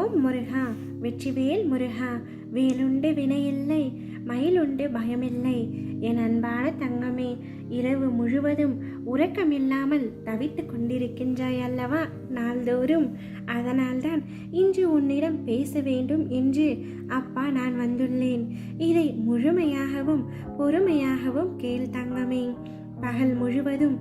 ஓம் முருகா, வெற்றிவேல் முருகா. வேலுண்டு வினையில்லை, மயிலுண்டு பயமில்லை. என் அன்பான தங்கமே, இரவு முழுவதும் உறக்கமில்லாமல் தவித்து கொண்டிருக்கின்றாய் அல்லவா நாள்தோறும்? அதனால்தான் இன்று உன்னிடம் பேச வேண்டும் என்று அப்பா நான் வந்துள்ளேன். இதை முழுமையாகவும் பொறுமையாகவும் கேள் தங்கமே. பகல் முழுவதும்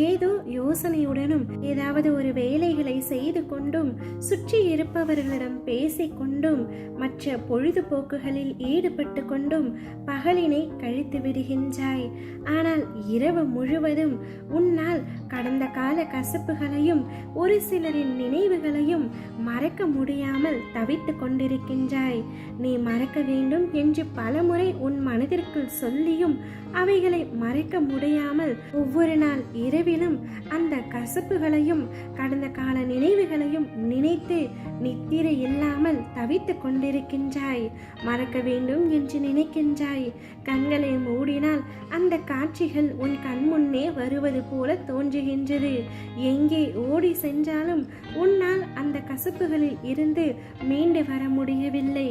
ஏதோ யோசனையுடனும் ஏதாவது ஒரு வேலைகளை செய்து கொண்டும் சுற்றி இருப்பவர்களிடம் பேசிக்கொண்டும் மற்ற பொழுதுபோக்குகளில் ஈடுபட்டு கொண்டும் பகலினை கழித்து விடுகின்றாய். ஆனால் இரவு முழுவதும் உன்னால் கடந்த கால கசப்புகளையும் ஒரு சிலரின் நினைவுகளையும் மறக்க முடியாமல் தவித்து கொண்டிருக்கின்றாய். நீ மறக்க வேண்டும் என்று பலமுறை உன் மனதிற்குள் சொல்லியும் அவைகளை மறக்க முடியாமல் ஒவ்வொரு நாள் இரவிலும் அந்த கசப்புகளையும் கடந்த கால நினைவுகளையும் நினைத்து நித்திரை இல்லாமல் தவித்து கொண்டிருக்கின்றாய். மறக்க வேண்டும் என்று நினைக்கின்றாய். கண்களை மூடினால் அந்த காட்சிகள் உன் கண் முன்னே வருவது போல தோன்றுகின்றது. எங்கே ஓடி சென்றாலும் உன்னால் அந்த கசப்புகளில் இருந்து மீண்டு வர முடியவில்லை.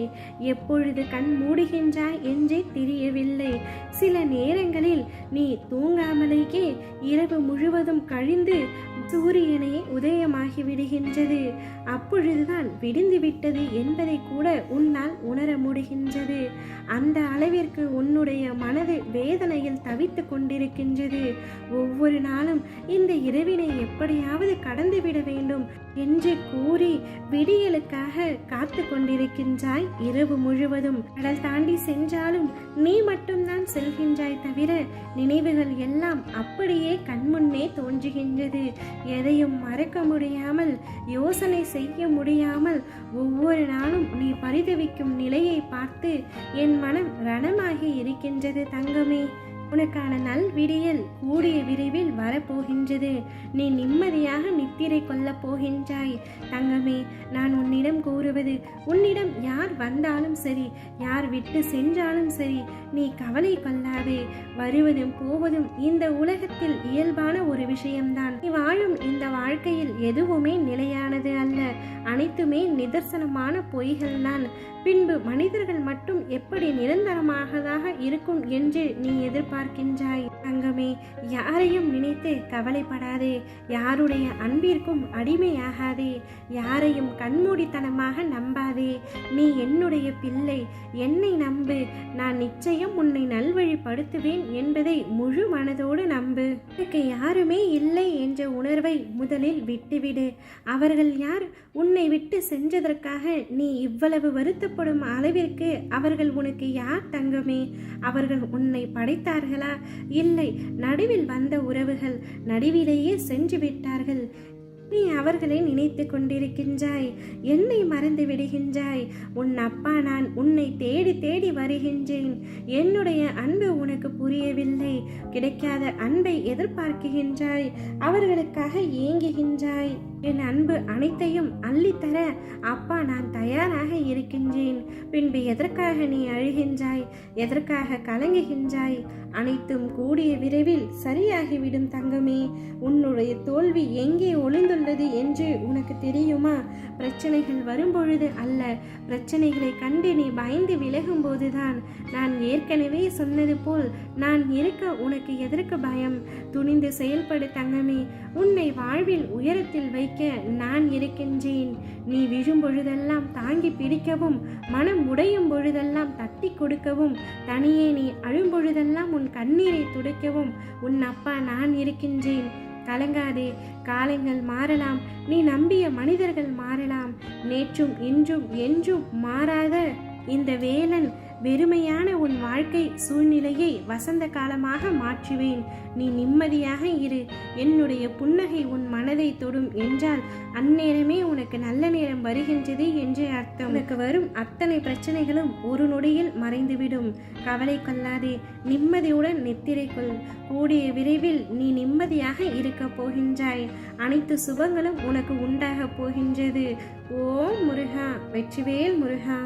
எப்பொழுது கண் மூடுகின்றாய் என்றே தெரியவில்லை. சில நேரங்களில் நீ தூங்காமலேயே இரவு முழுவதும் கழிந்து சூரியனே உதயமாகி விடுகின்றது. அப்பொழுதுதான் விடிந்து விட்டது என்பதை கூட உன்னால் உணர முடிகின்றது. அந்த அளவிற்கு உன்னுடைய மனது வேதனையில் தவித்து கொண்டிருக்கின்றது. ஒவ்வொரு நாளும் இந்த இரவினை எப்படியாவது கடந்துவிட வேண்டும் என்று கூறி விடியலுக்காக காத்து கொண்டிருக்கின்றாய். இரவு முழுவதும் கடல் தாண்டி சென்றாலும் நீ மட்டும்தான் செல்கின்றாய் தவிர நினைவுகள் எல்லாம் அப்படியே கண்முன்னே தோன்றுகின்றது. எதையும் மறக்க முடியாமல் யோசனை செய்ய முடியாமல் ஒவ்வொரு நாளும் நீ பரிதவிக்கும் நிலையை பார்த்து என் மனம் ரணமாகி இருக்கின்றது தங்கமே. உனக்கான நல் விடியல் கூடிய விரைவில் வரப்போகின்றது. நீ நிம்மதியாக நித்திரை கொள்ளப் போகின்றாய் தங்கமே. நான் உன்னிடம் கூறுவது, உன்னிடம் யார் வந்தாலும் சரி, யார் விட்டு சென்றாலும் சரி, நீ கவலை கொள்ளாதே. வருவதும் போவதும் இந்த உலகத்தில் இயல்பான ஒரு விஷயம்தான். நீ வாழும் இந்த வாழ்க்கையில் எதுவுமே நிலையானது அல்ல. அனைத்துமே நிதர்சனமான பொய்கள்தான். பின்பு மனிதர்கள் மட்டும் எப்படி நிரந்தரமாகதாக இருக்கும் என்று நீ எதிர்பார்க்கின்றாய் தங்கமே. யாரையும் நினைத்து கவலைப்படாதே. யாருடைய அன்பிற்கும் அடிமையாகாதே. யாரையும் கண்மூடித்தனமாக நம்பாதே. நீ என்னுடைய பிள்ளை, என்னை நம்பு. நான் நிச்சயம் உன்னை நல்வழிப்படுத்துவேன் என்பதை முழு மனதோடு நம்பு. எனக்கு யாருமே இல்லை என்ற உணர்வை முதலில் விட்டுவிடு. அவர்கள் யார்? உன்னை விட்டு சென்றதற்காக நீ இவ்வளவு வருத்தப்படும் அளவிற்கு அவர்கள் உனக்கு யார் தங்கமே? அவர்கள் உன்னை படைத்தார்களா? இல்லை, நடுவில் வந்த உறவுகள், நடுவிலேயே சென்று விட்டார்கள். நீ அவர்களை நினைத்து கொண்டிருக்கின்றாய். என்னை மறந்து விடுகின்றாய். உன் அப்பா நான் உன்னை தேடி தேடி வருகின்றேன். என்னுடைய அன்பு உனக்கு புரியவில்லை. கிடைக்காத அன்பை எதிர்பார்க்கின்றாய். அவர்களுக்காக ஏங்குகின்றாய். என் அன்பு அனைத்தையும் அள்ளித்தர அப்பா நான் தயாராக இருக்கின்றேன். பின்பு எதற்காக நீ அழுகின்றாய்? எதற்காக கலங்குகின்றாய்? அனைத்தும் கூடிய விரைவில் சரியாகிவிடும் தங்கமே. உன்னுடைய தோல்வி எங்கே ஒளிந்துள்ளது என்று உனக்கு தெரியுமா? பிரச்சனைகள் வரும்பொழுது அல்ல, பிரச்சனைகளை கண்டு நீ பயந்து விலகும் போதுதான். நான் ஏற்கனவே சொன்னது போல் நான் இருக்க உனக்கு எதற்கு பயம்? துணிந்து செயல்படு தங்கமே. உன்னை வாழ்வில் உயரத்தில் வைக்க நான் இருக்கின்றேன். நீ விழும் பொழுதெல்லாம் தாங்கி பிடிக்கவும், மனம் உடையும் பொழுதெல்லாம் தட்டி கொடுக்கவும், தனியே நீ அழும் பொழுதெல்லாம் உன் கண்ணீரை துடைக்கவும் உன் அப்பா நான் இருக்கின்றேன். கலங்காதே. காலங்கள் மாறலாம், நீ நம்பிய மனிதர்கள் மாறலாம். நேற்றும் இன்றும் என்றும் மாறாத இந்த வேலன் வெறுமையான உன் வாழ்க்கை சூழ்நிலையை வசந்த காலமாக மாற்றுவேன். நீ நிம்மதியாக இரு. என்னுடைய புன்னகை உன் மனதை தொடும் என்றால் அந்நேரமே உனக்கு நல்ல நேரம் வருகின்றது என்று அர்த்தம். உனக்கு வரும் அத்தனை பிரச்சனைகளும் ஒரு நொடியில் மறைந்துவிடும். கவலை கொள்ளாதே. நிம்மதியுடன் நித்திரை கொள். கூடிய விரைவில் நீ நிம்மதியாக இருக்க போகின்றாய். அனைத்து சுபங்களும் உனக்கு உண்டாக போகின்றது. ஓம் முருகா, வெற்றிவேல் முருகா.